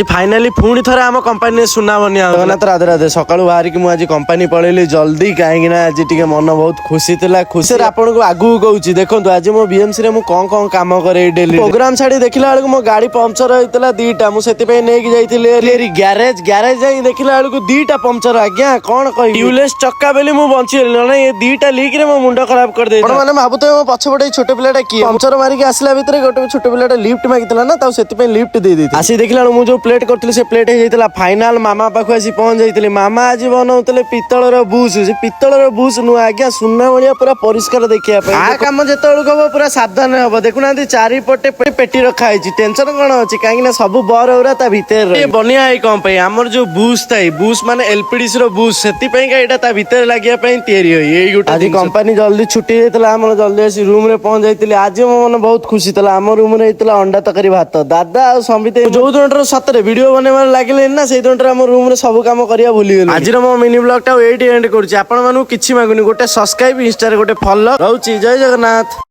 Finally पुणी थरे आम कंपानी सुना बनिया जगन्नाथ राधे राधे सकाळू बाहर की मुझे कंपानी पळेली जल्दी कहीं आज टी मन बहुत खुशी थिला खुशी आपन को आगु कहूँ देखो आज मो बीएमसी रे मु कौन कौन काम करे डेली प्रोग्राम छाड़ी देखला बेलू मो गाड़ी पंचर होता दीटा मुझे नहीं जाइए ग्यारेज ग्यारेज जाई देखला बेलू दीटा पंचर आज्ञा कौन कह ट्यूबलेस चक्का बेली मु बंची ना ये दीटा लीक रे मो मुंड खराब कर दे मैंने भावुते मो पछपटे छोटे पिलाटा किए पंचर मारिक आसला भितर गोटे छोटे पिलाटा लिफ्ट मागितला ना से लिफ्ट दे दी आसी देखला मु जो प्लेट करथि से प्लेट हे जाइतला फाइनल मामा पाखु आसी पहुंच जाइतले मामा आज बनाउतले पित्तळर बूस से पित्तळर बूस नु आज्ञा सुन्ना भलिया पूरा परिष्कार देखिया पे आ काम जेतळु कबो पूरा सावधान हबो देखुनांती चारि पटे पेटी रखा है टेंशन कोन अछि काहे ना सब बर औरा ता भीतर ये बनिया है कोन पे हमर जो बूस थाई बूस माने एलपीडीसी रो बूस सेति पे का एटा ता भीतर लागिया पे तयारी होई एई गोटा आज कंपनी जल्दी छुट्टी हेतला हमर जल्दी आसी रूम रे पहुंच जाइतले आज मो मन बहुत खुशी तला हमर रूम रे हेतला अंडा तकारी भात दादा आ संबिते जो दोंटर सतरे वीडियो बने लगे ना से आम रूम रे सब काम करिया भूली गली आज मो मिनी ब्लॉग टा एंड करूची आपण मानु किछि मागुनी गोटे सब्सक्राइब इंस्टा रे गोटे फॉलो रहउची जय जगन्नाथ।